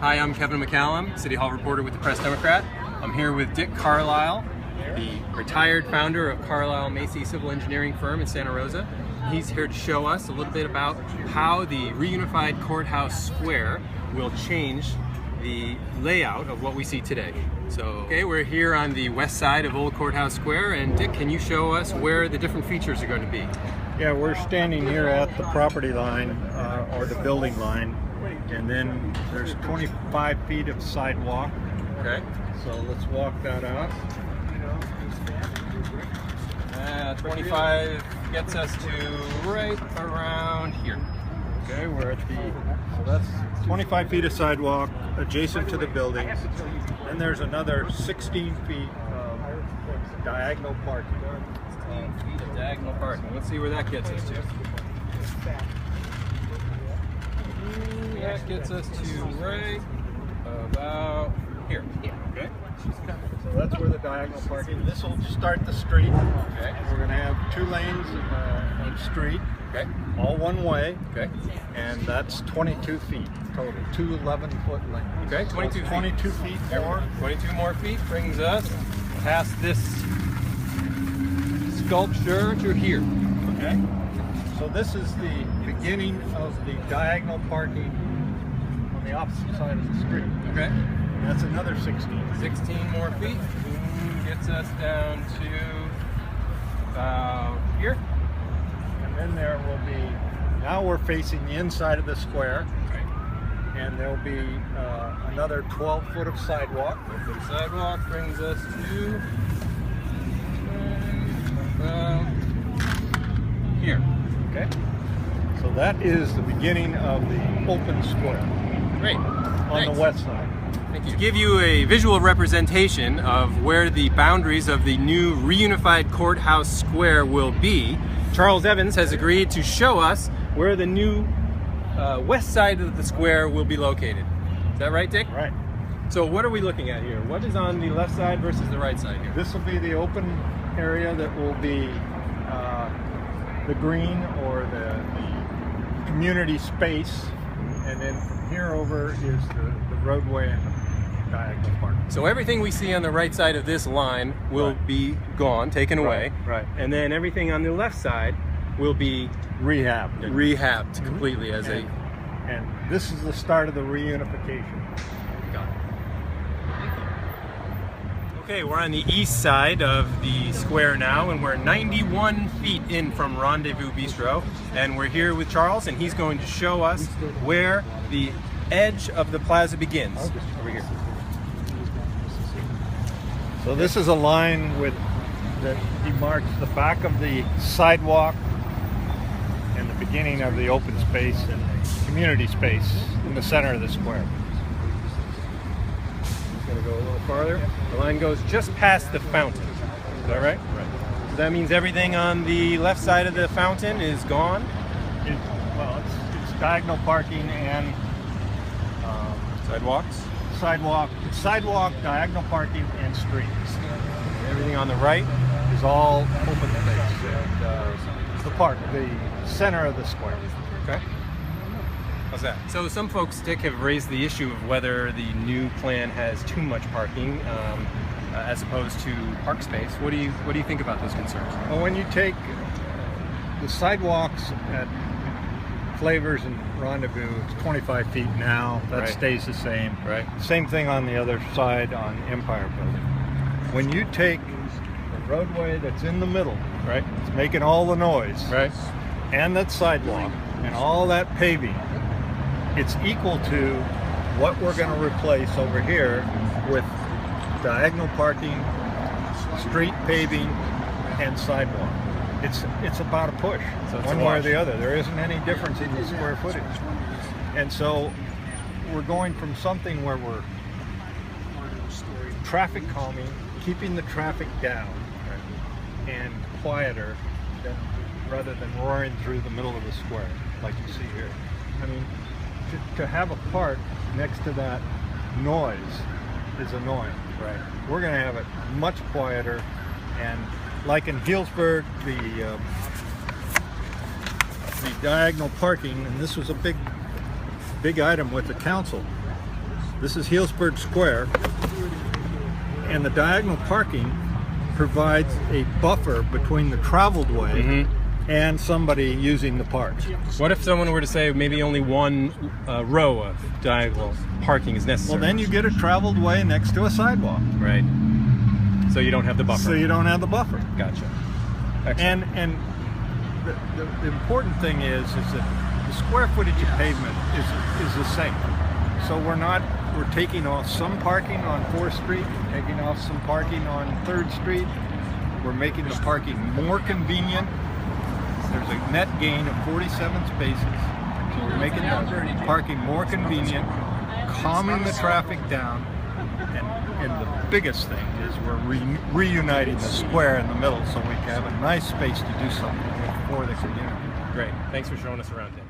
Hi, I'm Kevin McCallum, City Hall reporter with the Press Democrat. I'm here with Dick Carlisle, the retired founder of Carlisle Macy Civil Engineering firm in Santa Rosa. He's here to show us a little bit about how the reunified Courthouse Square will change the layout of what we see today. So, okay, we're here on the west side of Old Courthouse Square, and Dick, can you show us where the different features are going to be? Yeah, we're standing here at the property line, or the building line, and then there's 25 feet of sidewalk. Okay. So let's walk that out. 25 gets us to right around here. Okay, we're at so that's 25 feet of sidewalk adjacent to the building. Then there's another 16 feet of diagonal parking. 16 feet of diagonal parking. Let's see where that gets us to. That gets us to right about here. Okay. So that's where the diagonal parking. This will start the street. Okay. We're going to have 2 lanes of street. Okay. All one way. Okay. And that's 22 feet total. 2 11-foot lanes. Okay. 22 feet. 22 feet more. 22 more feet brings us past this sculpture to here. Okay. So this is the beginning of the diagonal parking on the opposite side of the street. Okay. That's another 16. 16 more feet gets us down to about here. And then there will be, now we're facing the inside of the square. Okay. And there'll be another 12 foot of sidewalk. The sidewalk brings us to about here. Okay. So that is the beginning of the open square. Great. On Thanks. the west side. Thank you. To give you a visual representation of where the boundaries of the new reunified Courthouse Square will be, Charles Evans has agreed to show us where the new west side of the square will be located. Is that right, Dick? Right. So what are we looking at here? What is on the left side versus the right side here? This will be the open area that will be the green or the community space, and then from here over is the roadway and the diagonal parking. So everything we see on the right side of this line will be gone, taken away. Right. And then everything on the left side will be Rehabbed completely as and this is the start of the reunification. Got it. Okay, we're on the east side of the square now, and we're 91 feet in from Rendezvous Bistro, and we're here with Charles, and he's going to show us where the edge of the plaza begins. Over here. So this is a line that demarks the back of the sidewalk and the beginning of the open space and community space in the center of the square. Going to go a little farther. The line goes just past the fountain. Is that right? Right. So that means everything on the left side of the fountain is gone? It's diagonal parking and sidewalk, diagonal parking, and streets. Everything on the right is all open space. And the center of the square. Okay. How's that? So some folks, Dick, have raised the issue of whether the new plan has too much parking as opposed to park space. What do you think about those concerns? Well, when you take the sidewalks at Flavors and Rendezvous, it's 25 feet now. That Right. stays the same. Right. Same thing on the other side on Empire Building. When you take the roadway that's in the middle, Right. it's making all the noise, Right. and that sidewalk and all that paving, it's equal to what we're going to replace over here with diagonal parking, street paving, and sidewalk. It's about a push, So it's one a way or wash. the other. There isn't any difference in the square footage. And so we're going from something where we're traffic calming, keeping the traffic down, and quieter rather than roaring through the middle of the square like you see here. I mean, to have a park next to that noise is annoying. Right. We're going to have it much quieter, and like in Healdsburg, the diagonal parking, and this was a big item with the council. This is Healdsburg Square, and the diagonal parking provides a buffer between the traveled way and somebody using the park. What if someone were to say maybe only one row of diagonal parking is necessary? Well, then you get a traveled way next to a sidewalk. Right. So you don't have the buffer. So you don't have the buffer. Gotcha. Excellent. And the important thing is that the square footage of pavement is the same. So we're taking off some parking on 4th Street, taking off some parking on 3rd Street. We're making the parking more convenient. There's a net gain of 47 spaces. So we're making the parking more convenient, calming the traffic down, and the biggest thing is we're reuniting the square in the middle so we can have a nice space to do something for the community. Great. Thanks for showing us around today.